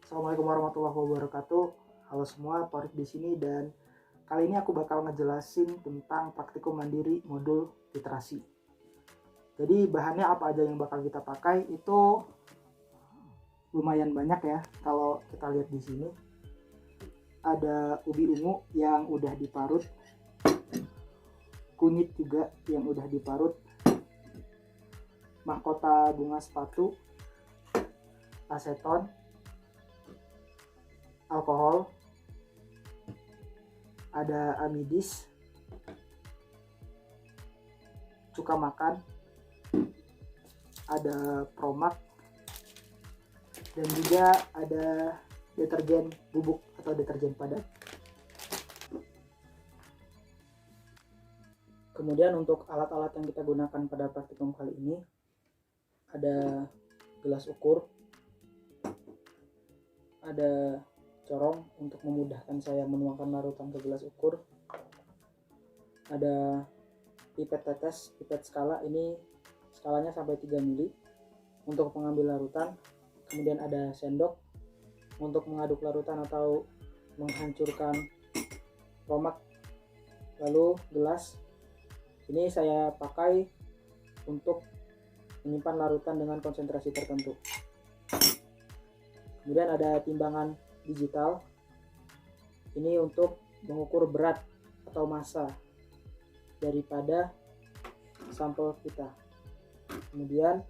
Assalamualaikum warahmatullahi wabarakatuh. Halo semua, Torik di sini dan kali ini aku bakal ngejelasin tentang praktikum mandiri modul literasi. Jadi bahannya apa aja yang bakal kita pakai itu lumayan banyak ya. Kalau kita lihat di sini ada ubi ungu yang udah diparut, kunyit juga yang udah diparut, mahkota bunga sepatu, aseton, alkohol, ada amidis, cuka makan, ada promak, dan juga ada deterjen bubuk atau deterjen padat. Kemudian untuk alat-alat yang kita gunakan pada praktikum kali ini ada gelas ukur, ada corong untuk memudahkan saya menuangkan larutan ke gelas ukur, ada pipet tetes, pipet skala, ini skalanya sampai 3 mili untuk mengambil larutan, kemudian ada sendok untuk mengaduk larutan atau menghancurkan promak, lalu gelas ini saya pakai untuk menyimpan larutan dengan konsentrasi tertentu. Kemudian ada timbangan digital, ini untuk mengukur berat atau massa daripada sampel kita. Kemudian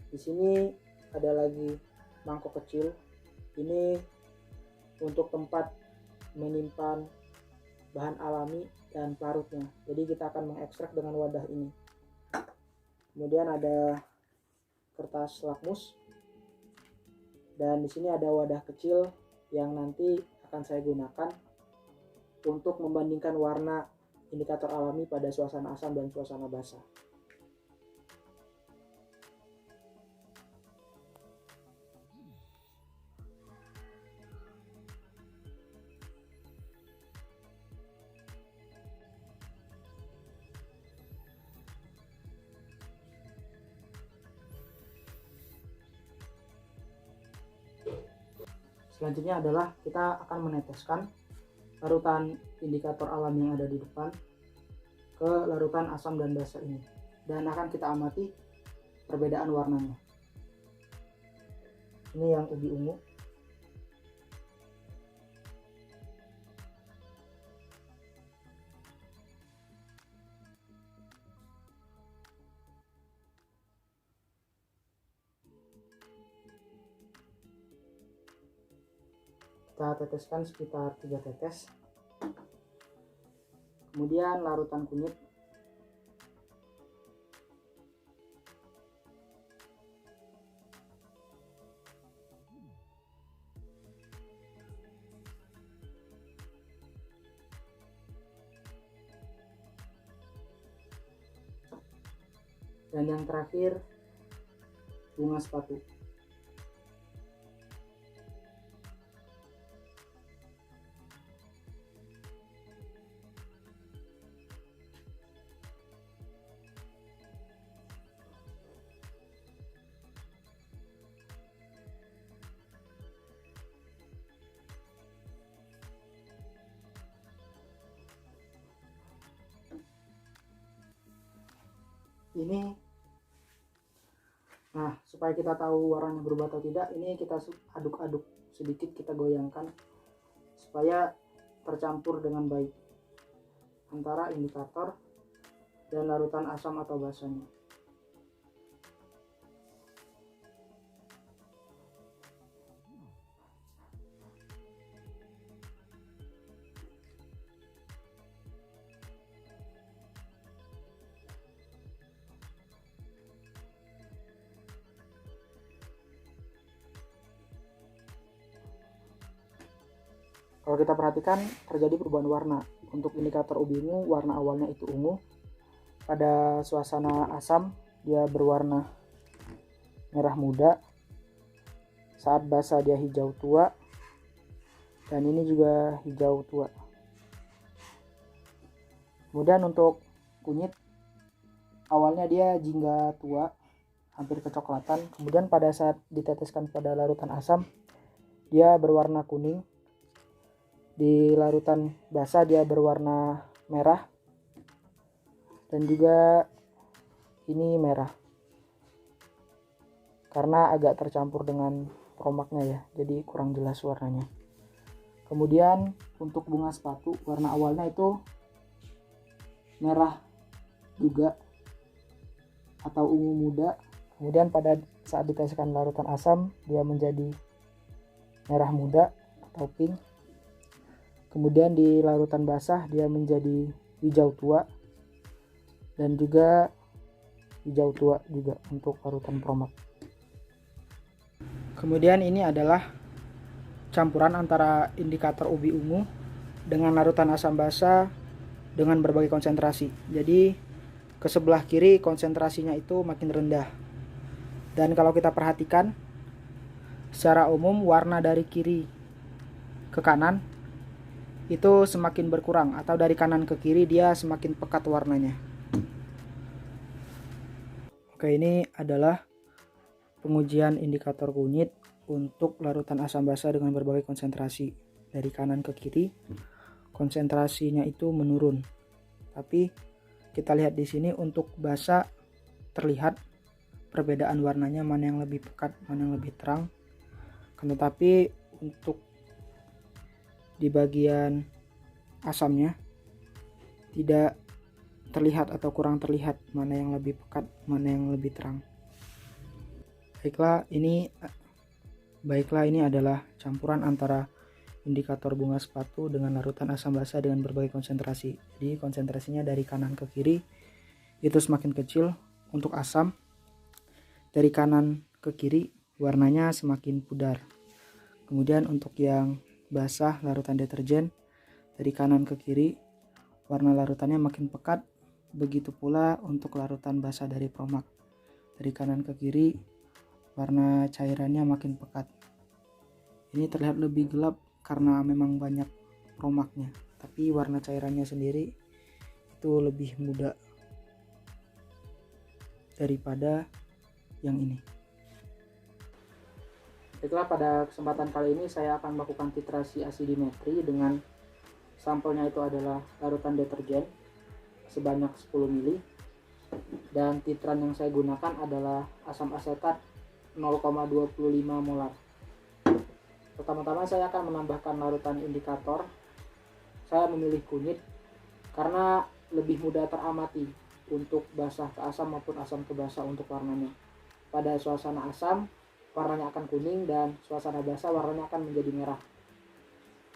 di sini ada lagi mangkok kecil, ini untuk tempat menyimpan bahan alami dan pelarutnya. Jadi kita akan mengekstrak dengan wadah ini. Kemudian ada kertas lakmus. Dan di sini ada wadah kecil yang nanti akan saya gunakan untuk membandingkan warna indikator alami pada suasana asam dan suasana basah. Selanjutnya adalah kita akan meneteskan larutan indikator alam yang ada di depan ke larutan asam dan basa ini, dan akan kita amati perbedaan warnanya. Ini yang ubi ungu, kita teteskan sekitar 3 tetes. Kemudian larutan kunyit, dan yang terakhir bunga sepatu. Ini, nah supaya kita tahu warnanya berubah atau tidak, ini kita aduk-aduk sedikit, kita goyangkan supaya tercampur dengan baik antara indikator dan larutan asam atau basanya. Kalau kita perhatikan terjadi perubahan warna. Untuk indikator ubi ungu, warna awalnya itu ungu. Pada suasana asam dia berwarna merah muda. Saat basah dia hijau tua. Dan ini juga hijau tua. Kemudian untuk kunyit, awalnya dia jingga tua, hampir kecoklatan. Kemudian pada saat diteteskan pada larutan asam, dia berwarna kuning, di larutan basah dia berwarna merah, dan juga ini merah karena agak tercampur dengan promaknya ya, jadi kurang jelas warnanya. Kemudian untuk bunga sepatu, warna awalnya itu merah juga atau ungu muda. Kemudian pada saat dikasihkan larutan asam, dia menjadi merah muda atau pink. Kemudian di larutan basah dia menjadi hijau tua, dan juga hijau tua juga untuk larutan promak. Kemudian ini adalah campuran antara indikator ubi ungu dengan larutan asam basa dengan berbagai konsentrasi. Jadi ke sebelah kiri konsentrasinya itu makin rendah. Dan kalau kita perhatikan, secara umum warna dari kiri ke kanan itu semakin berkurang, atau dari kanan ke kiri dia semakin pekat warnanya. Oke, ini adalah pengujian indikator kunyit untuk larutan asam basa dengan berbagai konsentrasi. Dari kanan ke kiri konsentrasinya itu menurun. Tapi kita lihat di sini untuk basa terlihat perbedaan warnanya, mana yang lebih pekat, mana yang lebih terang. Tetapi untuk di bagian asamnya tidak terlihat atau kurang terlihat mana yang lebih pekat, mana yang lebih terang. Baiklah, ini adalah campuran antara indikator bunga sepatu dengan larutan asam basa dengan berbagai konsentrasi. Jadi konsentrasinya dari kanan ke kiri itu semakin kecil untuk asam. Dari kanan ke kiri warnanya semakin pudar. Kemudian untuk yang basah larutan deterjen, dari kanan ke kiri warna larutannya makin pekat. Begitu pula untuk larutan basah dari promak, dari kanan ke kiri warna cairannya makin pekat. Ini terlihat lebih gelap karena memang banyak promaknya, tapi warna cairannya sendiri itu lebih muda daripada yang ini. Itulah, pada kesempatan kali ini saya akan melakukan titrasi asidimetri dengan sampelnya itu adalah larutan deterjen sebanyak 10 ml, dan titran yang saya gunakan adalah asam asetat 0,25 molar. Pertama-tama saya akan menambahkan larutan indikator. Saya memilih kunyit karena lebih mudah teramati untuk basah ke asam maupun asam ke basah untuk warnanya. Pada suasana asam warnanya akan kuning, dan suasana basah warnanya akan menjadi merah.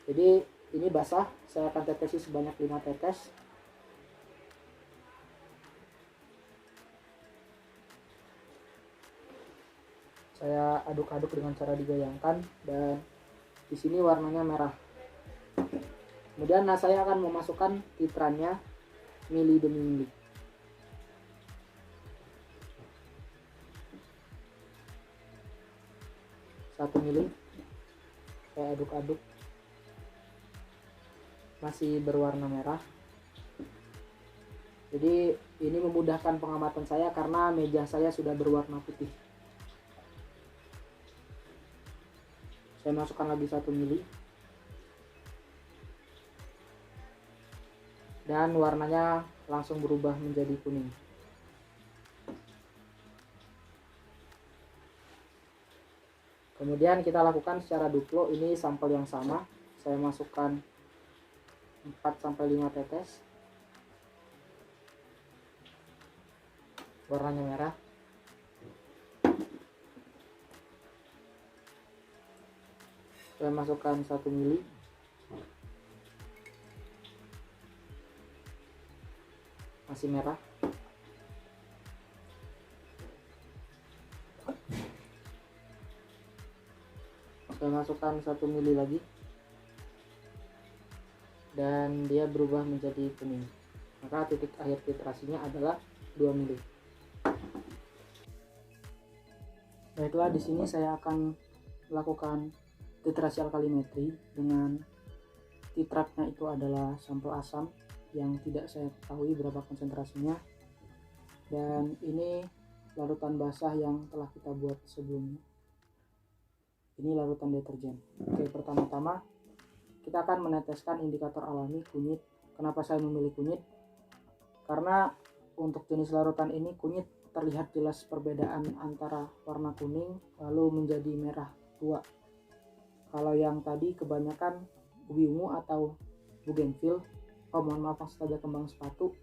Jadi ini basah, saya akan tetesi sebanyak 5 tetes. Saya aduk-aduk dengan cara digoyangkan, dan di sini warnanya merah. Kemudian saya akan memasukkan titrannya mili demi mili. Satu mili, saya aduk-aduk, masih berwarna merah. Jadi ini memudahkan pengamatan saya karena meja saya sudah berwarna putih. Saya masukkan lagi 1 mili, dan warnanya langsung berubah menjadi kuning. Kemudian kita lakukan secara duplo. Ini sampel yang sama, saya masukkan 4-5 tetes. Warnanya merah. Saya masukkan 1 mili. Masih merah. Saya masukkan 1 mili lagi, dan dia berubah menjadi kuning. Maka titik akhir titrasinya adalah 2 mili. Baiklah, di sini saya akan melakukan titrasi alkalimetri dengan titratnya itu adalah sampel asam yang tidak saya ketahui berapa konsentrasinya, dan ini larutan basah yang telah kita buat sebelumnya. Ini larutan deterjen. Oke, pertama-tama kita akan meneteskan indikator alami kunyit. Kenapa saya memilih kunyit? Karena untuk jenis larutan ini kunyit terlihat jelas perbedaan antara warna kuning lalu menjadi merah tua. Kalau yang tadi kebanyakan ubi ungu atau bougainville, mohon maaf maksud saja kembang sepatu,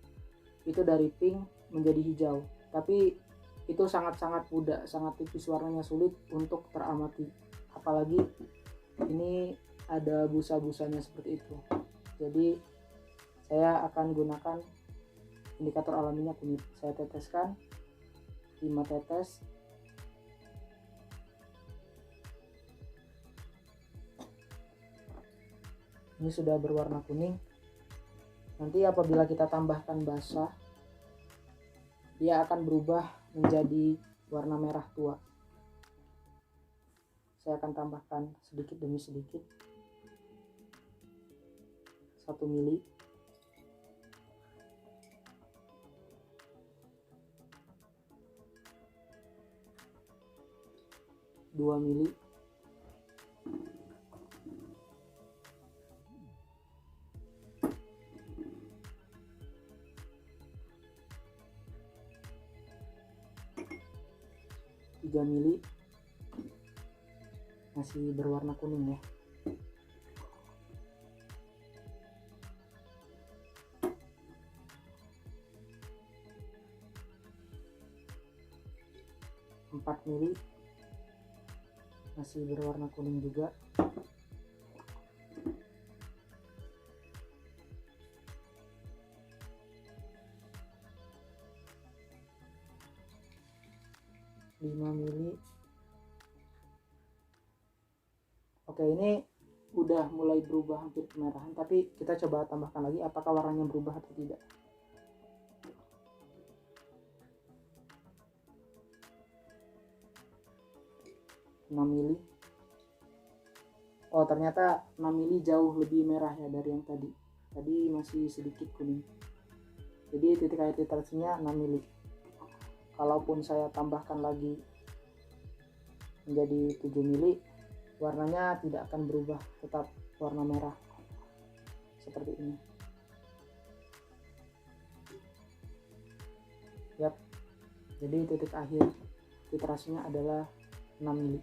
itu dari pink menjadi hijau. Tapi itu sangat-sangat mudah, sangat tipis warnanya, sulit untuk teramati. Apalagi ini ada busa-busanya seperti itu. Jadi saya akan gunakan indikator alaminya kunyit. Saya teteskan 5 tetes. Ini sudah berwarna kuning. Nanti apabila kita tambahkan basah, dia akan berubah menjadi warna merah tua. Saya akan tambahkan sedikit demi sedikit. 1 mili. Dua mili. 3 mili. Masih berwarna kuning ya. Empat mili. Masih berwarna kuning juga. 5 mili. Oke, ini udah mulai berubah hampir kemerahan, tapi kita coba tambahkan lagi apakah warnanya berubah atau tidak. Enam mili. Oh, ternyata 6 mili jauh lebih merah ya dari yang tadi. Tadi masih sedikit kuning. Jadi titik air filtrasinya 6 mili. Kalaupun saya tambahkan lagi menjadi 7 mili, warnanya tidak akan berubah, tetap warna merah seperti ini. Yap, jadi titik akhir filtrasinya adalah 6 mili.